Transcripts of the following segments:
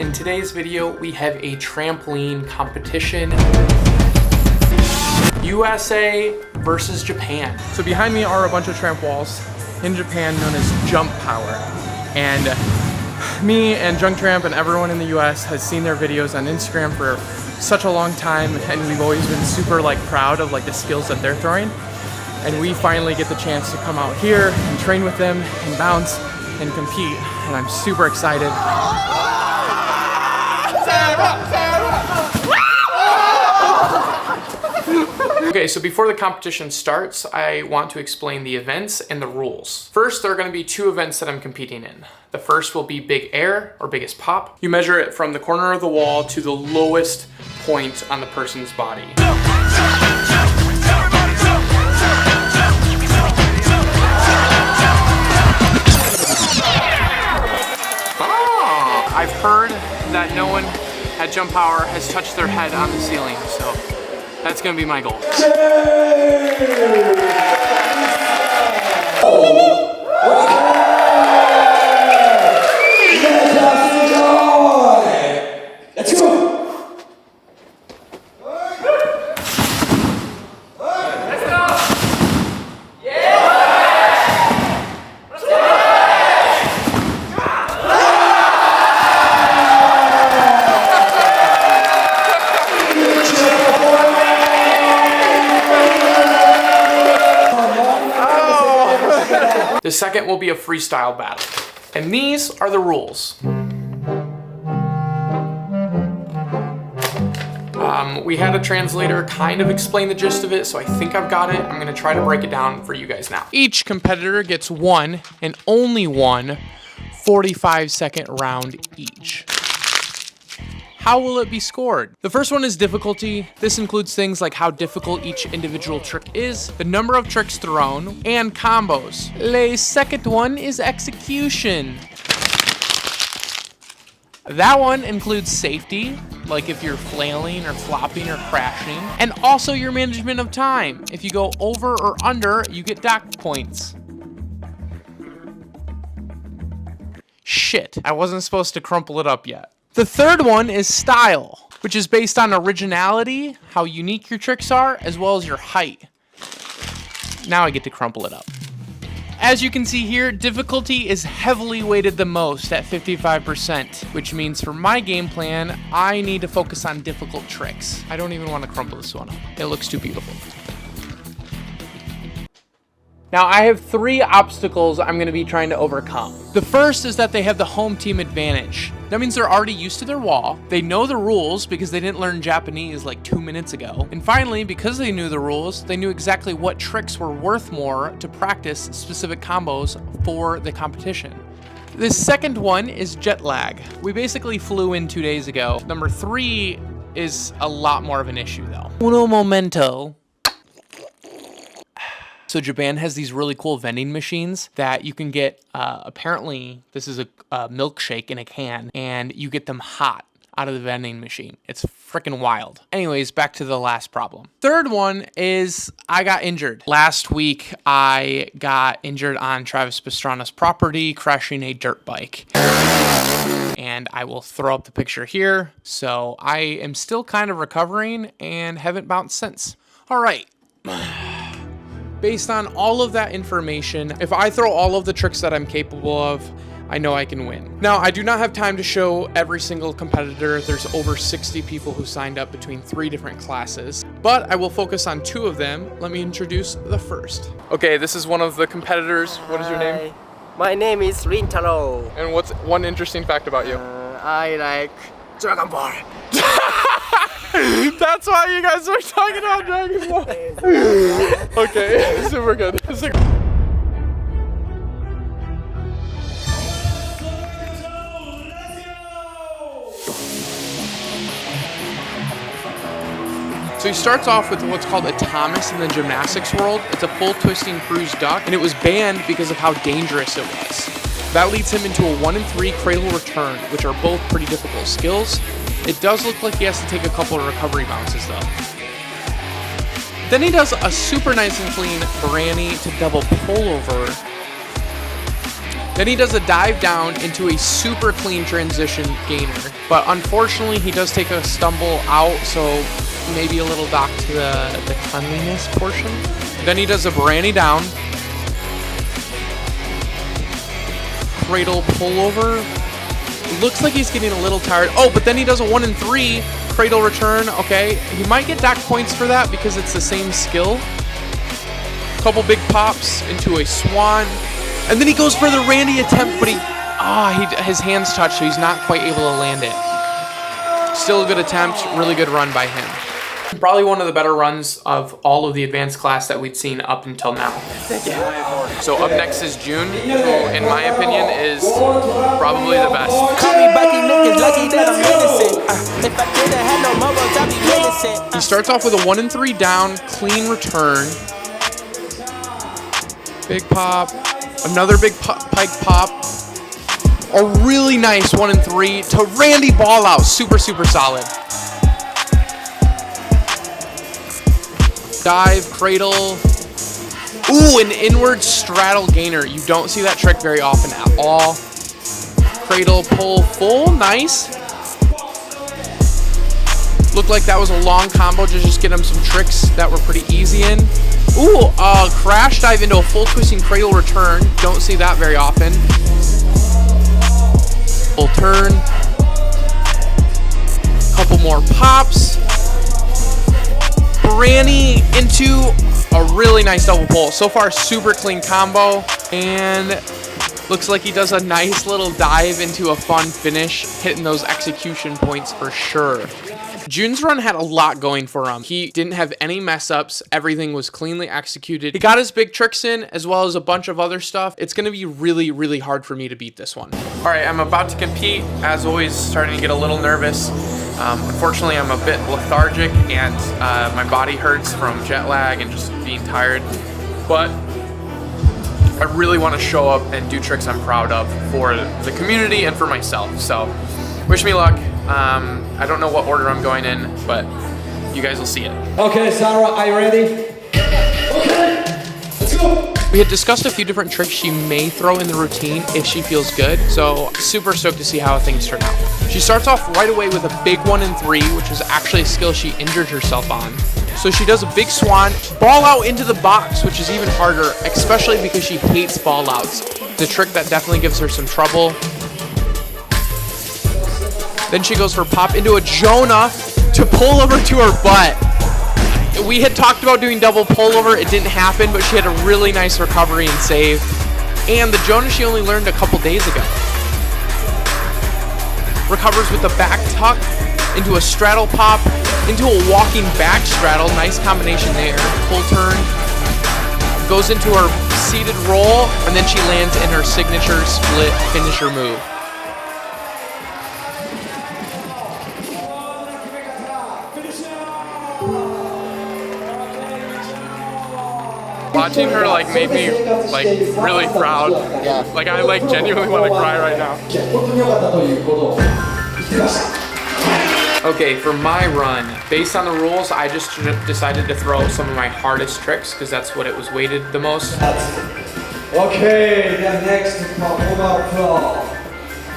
In today's video, we have a trampoline competition. USA versus Japan. So behind me are a bunch of tramp walls in Japan known as Jump Power. And me and Junk Tramp and everyone in the US has seen their videos on Instagram for such a long time, and we've always been super proud of the skills that they're throwing. And we finally get the chance to come out here and train with them and bounce and compete, and I'm super excited. Okay, so before the competition starts, I want to explain the events and the rules. First, there are going to be two events that I'm competing in. The first will be Big Air, or Biggest Pop. You measure it from the corner of the wall to the lowest point on the person's body. I've heard that no one at Jump Power has touched their head on the ceiling, so that's gonna be my goal. Let's go! The second will be a freestyle battle. And these are the rules. We had a translator kind of explain the gist of it, so I think I've got it. I'm gonna try to break it down for you guys now. Each competitor gets one, and only one, 45-second round each. How will it be scored? The first one is difficulty. This includes things like how difficult each individual trick is, the number of tricks thrown, and combos. Le second one is execution. That one includes safety, like if you're flailing or flopping or crashing, and also your management of time. If you go over or under, you get dock points. Shit, I wasn't supposed to crumple it up yet. The third one is style, which is based on originality, how unique your tricks are, as well as your height. Now I get to crumple it up. As you can see here, difficulty is heavily weighted the most at 55%, which means for my game plan, I need to focus on difficult tricks. I don't even want to crumple this one up. It looks too beautiful. Now I have three obstacles I'm going to be trying to overcome. The first is that they have the home team advantage. That means they're already used to their wall. They know the rules because they didn't learn Japanese 2 minutes ago. And finally, because they knew the rules, they knew exactly what tricks were worth more to practice specific combos for the competition. The second one is jet lag. We basically flew in 2 days ago. Number 3 is a lot more of an issue though. Uno momento. So Japan has these really cool vending machines that you can get, apparently this is a milkshake in a can, and you get them hot out of the vending machine. It's freaking wild. Anyways, back to the last problem. Third one is I got injured. Last week, I got injured on Travis Pastrana's property, crashing a dirt bike. And I will throw up the picture here. So I am still kind of recovering and haven't bounced since. All right. Based on all of that information, if I throw all of the tricks that I'm capable of, I know I can win. Now, I do not have time to show every single competitor. There's over 60 people who signed up between 3 different classes, but I will focus on 2 of them. Let me introduce the first. Okay, this is one of the competitors. What is your name? My name is Rintaro. And what's one interesting fact about you? I like Dragon Ball. That's why you guys are talking about Dragon Ball. Okay, super good. So he starts off with what's called a Thomas in the gymnastics world. It's a full twisting cruise duck, and it was banned because of how dangerous it was. That leads him into a 1 in 3 cradle return, which are both pretty difficult skills. It does look like he has to take a couple of recovery bounces though. Then he does a super nice and clean Branny to double pull over. Then he does a dive down into a super clean transition gainer. But unfortunately, he does take a stumble out, so maybe a little dock to the cleanliness portion. Then he does a Barani down. Cradle pullover. Looks like he's getting a little tired. Oh, but then he does a 1 and 3 cradle return. Okay, he might get dock points for that because it's the same skill. Couple big pops into a swan. And then he goes for the Randy attempt, but his hands touch, so he's not quite able to land it. Still a good attempt, really good run by him. Probably one of the better runs of all of the advanced class that we'd seen up until now. Yeah. So up next is June, who in my opinion is probably the best. He starts off with a 1 and 3 down, clean return. Big pop. Another big pike pop. A really nice 1 and 3 to Randy ball out. Super, super solid. Dive, cradle. Ooh, an inward straddle gainer. You don't see that trick very often at all. Cradle, pull, full. Nice. Looked like that was a long combo to just get him some tricks that were pretty easy in. Ooh, crash dive into a full twisting cradle return. Don't see that very often. Full turn. Couple more pops. Barani into a really nice double pull. So far, super clean combo. And looks like he does a nice little dive into a fun finish, hitting those execution points for sure. June's run had a lot going for him. He didn't have any mess ups. Everything was cleanly executed. He got his big tricks in as well as a bunch of other stuff. It's going to be really, really hard for me to beat this one. All right, I'm about to compete. As always, starting to get a little nervous. Unfortunately, I'm a bit lethargic and my body hurts from jet lag and just being tired. But I really want to show up and do tricks I'm proud of for the community and for myself. So wish me luck. I don't know what order I'm going in, but you guys will see it. Okay, Sarah, are you ready? Okay, let's go. We had discussed a few different tricks she may throw in the routine if she feels good, so super stoked to see how things turn out. She starts off right away with a big 1 and 3, which was actually a skill she injured herself on. So she does a big swan, ball out into the box, which is even harder, especially because she hates ball outs. The trick that definitely gives her some trouble. Then she goes for pop into a Jonah to pull over to her butt. We had talked about doing double pullover. It didn't happen, but she had a really nice recovery and save. And the Jonah she only learned a couple days ago. Recovers with the back tuck into a straddle pop, into a walking back straddle. Nice combination there. Full turn. Goes into her seated roll, and then she lands in her signature split finisher move. Watching her made me really proud. Yeah. I genuinely want to cry right now. Okay, for my run, based on the rules, I just decided to throw some of my hardest tricks because that's what it was weighted the most. Okay, the next performer from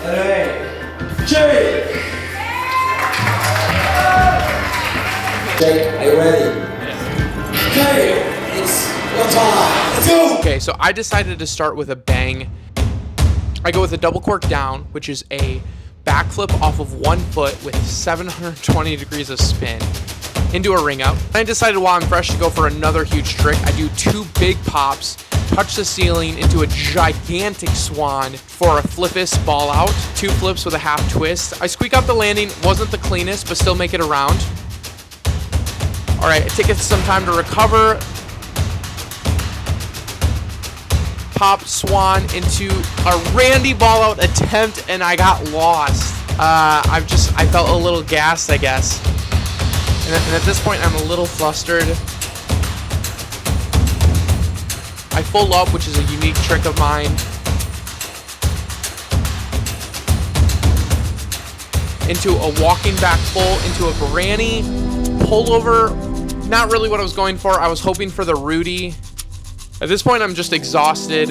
LA, Jake. Jake, are you ready? Yeah. Okay. Okay, so I decided to start with a bang. I go with a double cork down, which is a backflip off of 1 foot with 720 degrees of spin into a ring up. I decided while I'm fresh to go for another huge trick. I do 2 big pops, touch the ceiling into a gigantic swan for a flippus ball out. 2 flips with a half twist. I squeak out the landing, wasn't the cleanest, but still make it around. All right, it takes some time to recover. Pop swan into a Randy ball out attempt, and I got lost. I felt a little gassed, I guess. And at this point, I'm a little flustered. I full up, which is a unique trick of mine. Into a walking back pull, into a Barani pullover. Not really what I was going for. I was hoping for the Rudy. At this point, I'm just exhausted,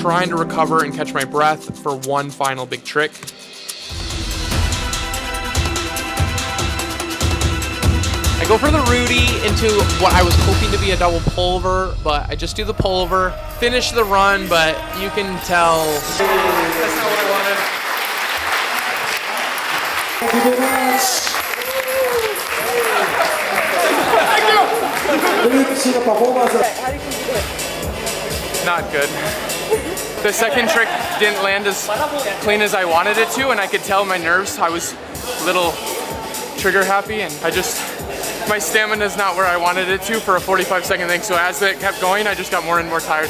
trying to recover and catch my breath for one final big trick. I go for the Rudy into what I was hoping to be a double pullover, but I just do the pullover, finish the run, but you can tell that's not what I wanted. Thank you very much. Thank you. Performance. Not good. The second trick didn't land as clean as I wanted it to, and I could tell my nerves. I was a little trigger happy, and my stamina is not where I wanted it to for a 45-second thing. So as it kept going, I just got more and more tired.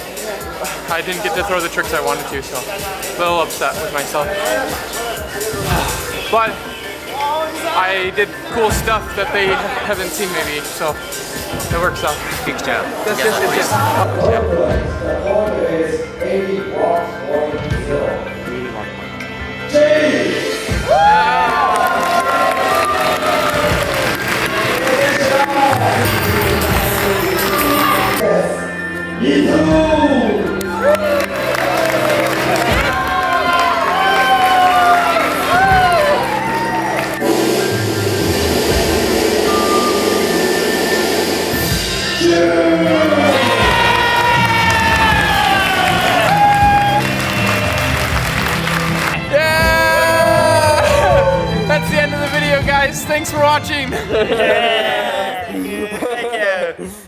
I didn't get to throw the tricks I wanted to, so a little upset with myself. But I did cool stuff that they haven't seen maybe, so it works out. Big job. That's the end of the video, guys. Thanks for watching.